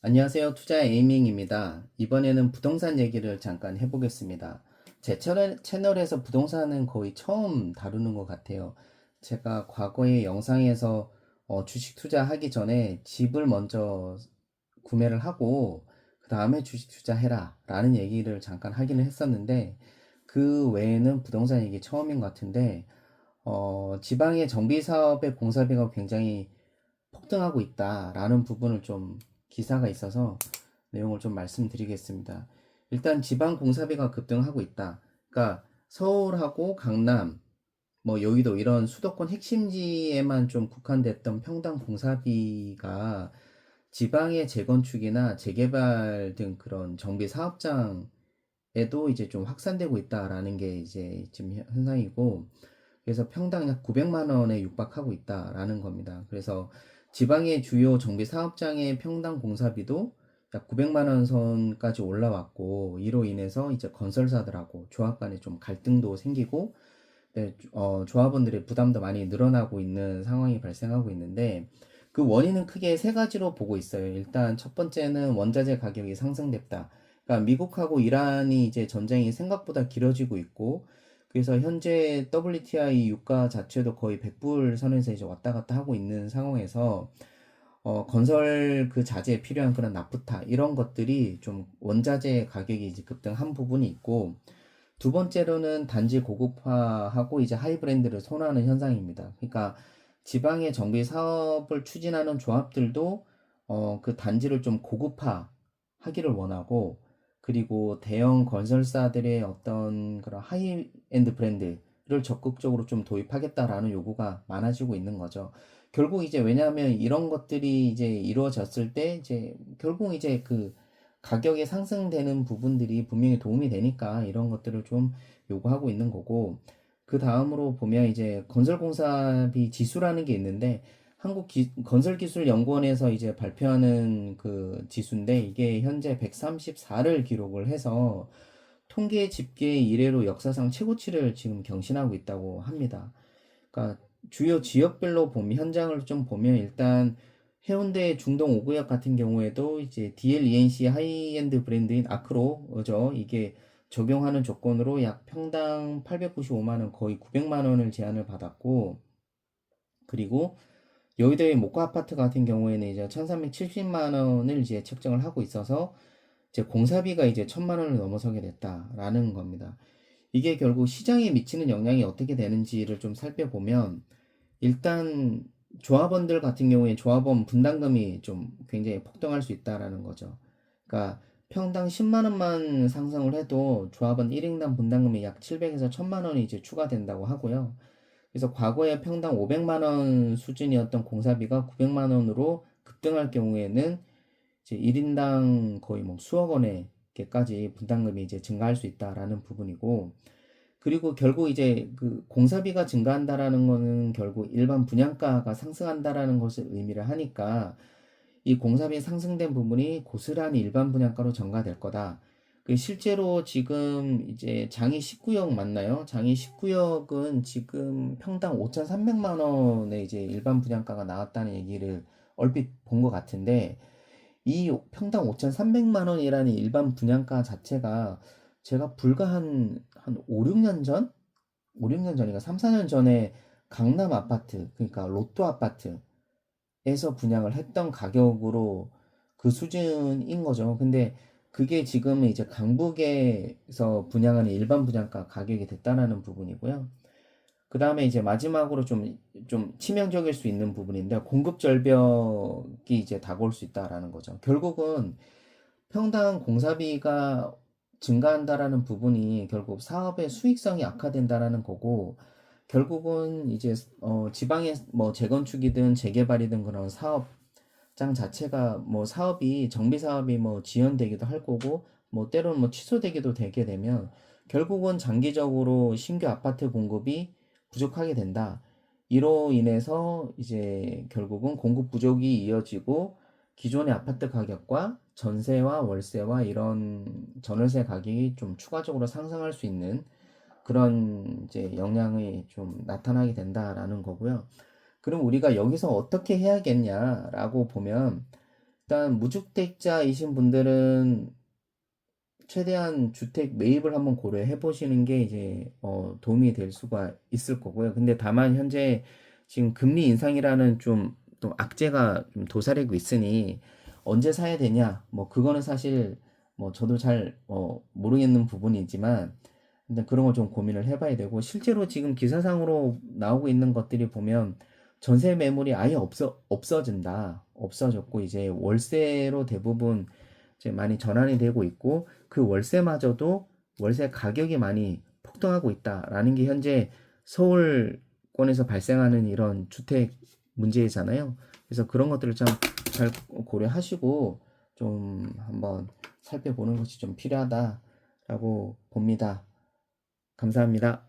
안녕하세요. 투자 에이밍입니다. 이번에는 부동산 얘기를 잠깐 해보겠습니다. 제 채널에서 부동산은 거의 처음 다루는 것 같아요. 제가 과거의 영상에서 주식 투자하기 전에 집을 먼저 구매를 하고 그 다음에 주식 투자해라 라는 얘기를 잠깐 하기는 했었는데 그 외에는 부동산 얘기 처음인 것 같은데 지방의 정비 사업의 공사비가 굉장히 폭등하고 있다라는 부분을 좀 기사가 있어서 내용을 좀 말씀드리겠습니다. 일단 지방 공사비가 급등하고 있다. 그러니까 서울하고 강남, 뭐 여의도 이런 수도권 핵심지에만 좀 국한됐던 평당 공사비가 지방의 재건축이나 재개발 등 그런 정비 사업장에도 이제 좀 확산되고 있다라는 게 이제 지금 현상이고, 그래서 평당 약 900만 원에 육박하고 있다라는 겁니다. 그래서 지방의 주요 정비 사업장의 평당 공사비도 약 900만 원 선까지 올라왔고, 이로 인해서 이제 건설사들하고 조합 간에 좀 갈등도 생기고, 네, 조합원들의 부담도 많이 늘어나고 있는 상황이 발생하고 있는데, 그 원인은 크게 세 가지로 보고 있어요. 일단 첫 번째는 원자재 가격이 상승됐다. 그러니까 미국하고 이란이 이제 전쟁이 생각보다 길어지고 있고, 그래서 현재 WTI 유가 자체도 거의 100불 선에서 이제 왔다 갔다 하고 있는 상황에서 건설 그 자재에 필요한 그런 나프타 이런 것들이 좀 원자재 가격이 이제 급등한 부분이 있고, 두 번째로는 단지 고급화하고 이제 하이브랜드를 선호하는 현상입니다. 그러니까 지방의 정비 사업을 추진하는 조합들도 그 단지를 좀 고급화하기를 원하고, 그리고 대형 건설사들의 어떤 그런 하이엔드 브랜드를 적극적으로 좀 도입하겠다라는 요구가 많아지고 있는 거죠. 결국 이제 왜냐하면 이런 것들이 이제 이루어졌을 때 이제 결국 이제 그 가격이 상승되는 부분들이 분명히 도움이 되니까 이런 것들을 좀 요구하고 있는 거고, 그 다음으로 보면 이제 건설공사비 지수라는 게 있는데 건설기술연구원에서 이제 발표하는 그 지수인데, 이게 현재 134를 기록을 해서 통계 집계 이래로 역사상 최고치를 지금 경신하고 있다고 합니다. 그러니까 주요 지역별로 보면 현장을 좀 보면 일단 해운대 중동 5구역 같은 경우에도 이제 DLENC 하이엔드 브랜드인 아크로죠. 이게 적용하는 조건으로 약 평당 895만 원, 거의 900만 원을 제한을 받았고, 그리고 여의도의 목화 아파트 같은 경우에는 이제 1370만 원을 이제 책정을 하고 있어서 이제 공사비가 이제 1000만 원을 넘어서게 됐다라는 겁니다. 이게 결국 시장에 미치는 영향이 어떻게 되는지를 좀 살펴보면, 일단 조합원들 같은 경우에 조합원 분담금이 좀 굉장히 폭등할 수 있다라는 거죠. 그러니까 평당 10만 원만 상승을 해도 조합원 1인당 분담금이 약 700에서 1000만 원이 이제 추가된다고 하고요. 그래서 과거에 평당 500만 원 수준이었던 공사비가 900만 원으로 급등할 경우에는 이제 1인당 거의 뭐 수억 원에까지 분담금이 이제 증가할 수 있다라는 부분이고, 그리고 결국 이제 그 공사비가 증가한다라는 거는 결국 일반 분양가가 상승한다라는 것을 의미를 하니까 이 공사비 상승된 부분이 고스란히 일반 분양가로 전가될 거다. 그 실제로 지금 이제 장이 19역 맞나요? 장이 19역은 지금 평당 5,300만 원에 이제 일반 분양가가 나왔다는 얘기를 얼핏 본 것 같은데, 이 평당 5,300만 원이라는 일반 분양가 자체가 제가 불과 한 5, 6년 전? 5, 6년 전인가 3, 4년 전에 강남 아파트, 그러니까 로또 아파트에서 분양을 했던 가격으로 그 수준인 거죠. 근데 그게 지금 이제 강북에서 분양하는 일반 분양가 가격이 됐다라는 부분이고요. 그 다음에 이제 마지막으로 좀 치명적일 수 있는 부분인데, 공급 절벽이 이제 다가올 수 있다라는 거죠. 결국은 평당 공사비가 증가한다라는 부분이 결국 사업의 수익성이 악화된다라는 거고, 결국은 이제 지방의 뭐 재건축이든 재개발이든 그런 사업장 자체가 뭐 사업이 정비 사업이 뭐 지연되기도 할 거고, 뭐 때로는 뭐 취소되기도 되게 되면 결국은 장기적으로 신규 아파트 공급이 부족하게 된다. 이로 인해서 이제 결국은 공급 부족이 이어지고 기존의 아파트 가격과 전세와 월세와 이런 전월세 가격이 좀 추가적으로 상승할 수 있는 그런 이제 영향이 좀 나타나게 된다라는 거고요. 그럼 우리가 여기서 어떻게 해야겠냐라고 보면, 일단 무주택자이신 분들은 최대한 주택 매입을 한번 고려해 보시는 게 이제 도움이 될 수가 있을 거고요. 근데 다만 현재 지금 금리 인상이라는 좀 또 악재가 좀 도사리고 있으니 언제 사야 되냐? 뭐 그거는 사실 뭐 저도 잘 모르겠는 부분이지만 일단 그런 거 좀 고민을 해봐야 되고 실제로 지금 기사상으로 나오고 있는 것들이 보면 전세 매물이 아예 없어진다. 없어졌고 이제 월세로 대부분 이제 많이 전환이 되고 있고 그 월세마저도 월세 가격이 많이 폭등하고 있다라는 게 현재 서울권에서 발생하는 이런 주택 문제잖아요. 그래서 그런 것들을 참 잘 고려하시고 좀 한번 살펴보는 것이 좀 필요하다라고 봅니다. 감사합니다.